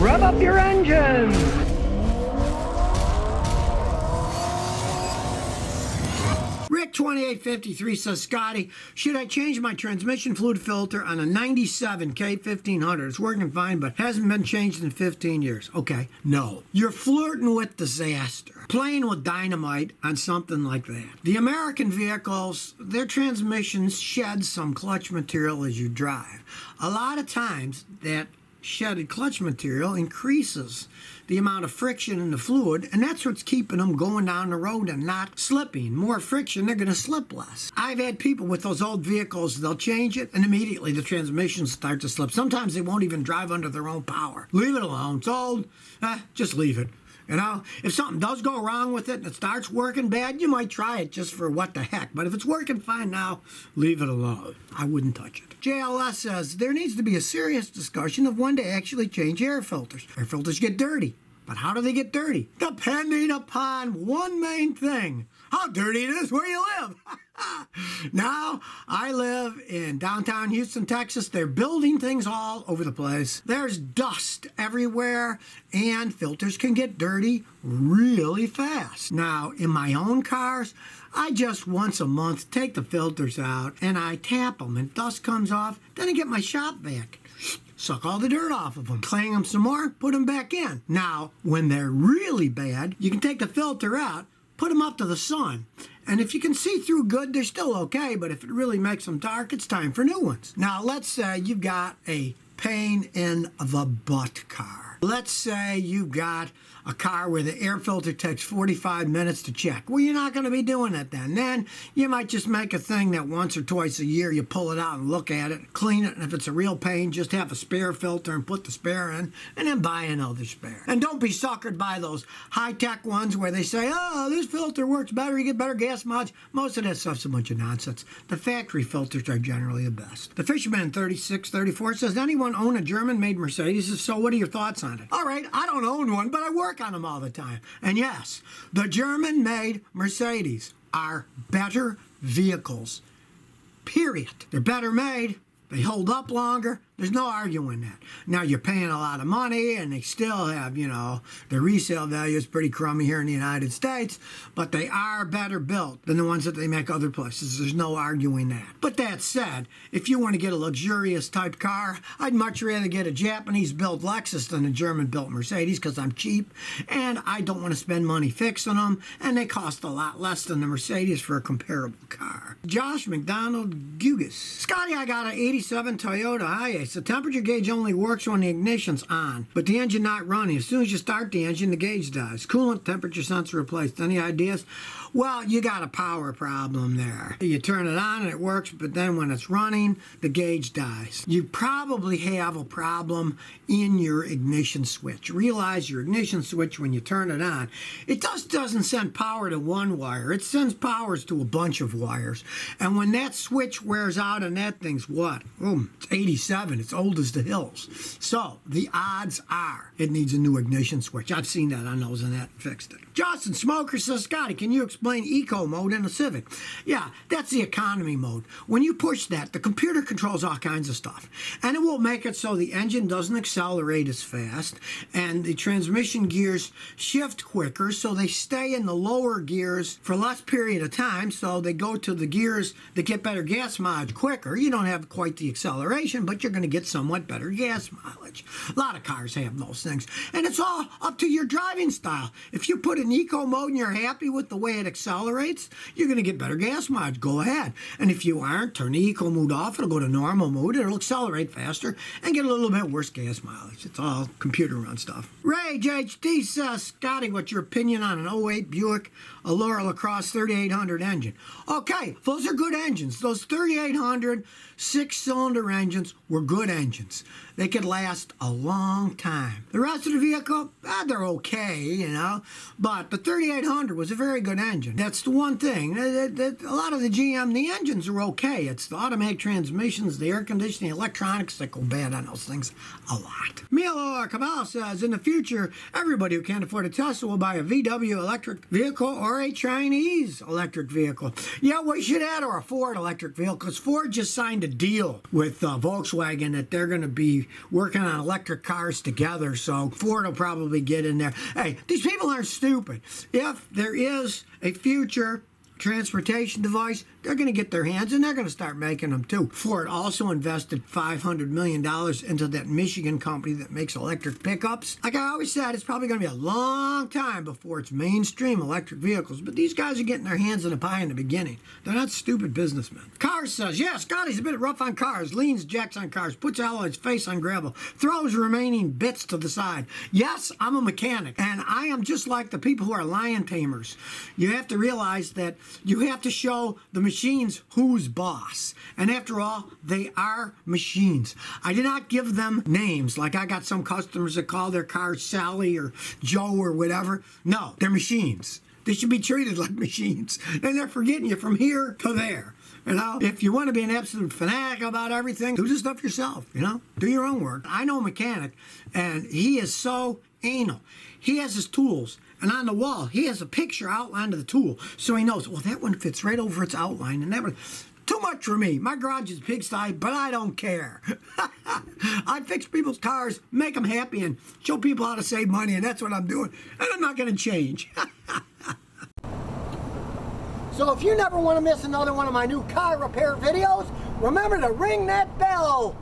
Rev up your engines! Rick2853 says, Scotty, should I change my transmission fluid filter on a 97 K1500? It's working fine, but hasn't been changed in 15 years. Okay, no. You're flirting with disaster. Playing with dynamite on something like that. The American vehicles, their transmissions shed some clutch material as you drive. A lot of times, that shedded clutch material increases the amount of friction in the fluid, and that's what's keeping them going down the road and not slipping. More friction, they're going to slip less. I've had people with those old vehicles, they'll change it, and immediately the transmissions start to slip. Sometimes they won't even drive under their own power. Leave it alone. It's old. Just leave it. You know, if something does go wrong with it and it starts working bad, you might try it just for what the heck. But if it's working fine now, leave it alone. I wouldn't touch it. JLS says, there needs to be a serious discussion of when to actually change air filters. Air filters get dirty. But how do they get dirty? Depending upon one main thing. How dirty it is where you live. Now, I live in downtown Houston, Texas. They're building things all over the place. There's dust everywhere, and filters can get dirty really fast. Now, in my own cars, I just once a month take the filters out, and I tap them, and dust comes off. Then I get my shop vac. Suck all the dirt off of them, clean them some more, put them back in. Now, when they're really bad, you can take the filter out, put them up to the sun. And if you can see through good, they're still okay. But if it really makes them dark, it's time for new ones. Now, let's say you've got a pain in the butt car. Let's say you've got a car where the air filter takes 45 minutes to check. Well, you're not going to be doing it then. Then you might just make a thing that once or twice a year you pull it out and look at it, clean it, and if it's a real pain, just have a spare filter and put the spare in, and then buy another spare. And don't be suckered by those high-tech ones where they say, oh, this filter works better, you get better gas mileage. Most of that stuff's a bunch of nonsense. The factory filters are generally the best. The Fisherman 3634 says, anyone own a German-made Mercedes? If so, what are your thoughts on it? All right, I don't own one, but I work on them all the time. And yes, the German-made Mercedes are better vehicles, period. They're better made. They hold up longer. There's no arguing that. Now, you're paying a lot of money, and they still have, you know, their resale value is pretty crummy here in the United States, but they are better built than the ones that they make other places. There's no arguing that. But that said, if you want to get a luxurious type car, I'd much rather get a Japanese-built Lexus than a German-built Mercedes because I'm cheap, and I don't want to spend money fixing them, and they cost a lot less than the Mercedes for a comparable car. Josh McDonald Gugas. Scotty, I got an 87 Toyota Hiace. The temperature gauge only works when the ignition's on, but the engine not running. As soon as you start the engine, the gauge dies. Coolant temperature sensor replaced. Any ideas? Well, you got a power problem there. You turn it on and it works, but then when it's running, the gauge dies. You probably have a problem in your ignition switch. Realize your ignition switch, when you turn it on, it just doesn't send power to one wire. It sends powers to a bunch of wires. And when that switch wears out and that thing's what? It's 87. It's old as the hills. So the odds are it needs a new ignition switch. I've seen that on those and that fixed it. Justin Smoker says, Scotty, can you explain eco mode in a Civic? Yeah, that's the economy mode. When you push that, the computer controls all kinds of stuff. And it will make it so the engine doesn't accelerate as fast, and the transmission gears shift quicker, so they stay in the lower gears for less period of time, so they go to the gears that get better gas mileage quicker. You don't have quite the acceleration, but you're going to get somewhat better gas mileage. A lot of cars have those things. And it's all up to your driving style. If you put in eco mode and you're happy with the way it accelerates, you're going to get better gas mileage. Go ahead. And if you aren't, turn the eco mode off. It'll go to normal mode. It'll accelerate faster and get a little bit worse gas mileage. It's all computer run stuff. Rage HD says, Scotty, what's your opinion on an '08 Buick Allure Lacrosse 3800 engine? Okay, those are good engines. Those 3800 6-cylinder engines were good engines. They could last a long time. The rest of the vehicle, they're okay, you know, but the 3800 was a very good engine. That's the one thing. A lot of the GM, the engines are okay. It's the automatic transmissions, the air conditioning, electronics that go bad on those things a lot. Milo Cabal says, in the future, everybody who can't afford a Tesla will buy a VW electric vehicle or a Chinese electric vehicle. Yeah, we should add or a Ford electric vehicle, because Ford just signed a deal with Volkswagen Michigan that they're going to be working on electric cars together, so Ford will probably get in there. Hey, these people aren't stupid. If there is a future transportation device, they're going to get their hands and they're going to start making them too. Ford also invested $500 million into that Michigan company that makes electric pickups. Like I always said, it's probably going to be a long time before it's mainstream electric vehicles, but these guys are getting their hands in the pie in the beginning. They're not stupid businessmen. Cars says, yeah, Scotty's a bit rough on cars, leans jacks on cars, puts alloys face on gravel, throws remaining bits to the side. Yes, I'm a mechanic, and I am just like the people who are lion tamers. You have to realize that you have to show the machines who's boss. And after all, they are machines. I did not give them names like I got some customers that call their cars Sally or Joe or whatever. No, they're machines. They should be treated like machines. And they're forgetting you from here to there. You know, if you want to be an absolute fanatic about everything, do the stuff yourself, you know, do your own work. I know a mechanic, and he is so anal. He has his tools, and on the wall, he has a picture outline of the tool, so he knows, well, that one fits right over its outline, and that one, too much for me. My garage is pigsty, but I don't care. I fix people's cars, make them happy, and show people how to save money, and that's what I'm doing, and I'm not going to change. So if you never want to miss another one of my new car repair videos, remember to ring that bell.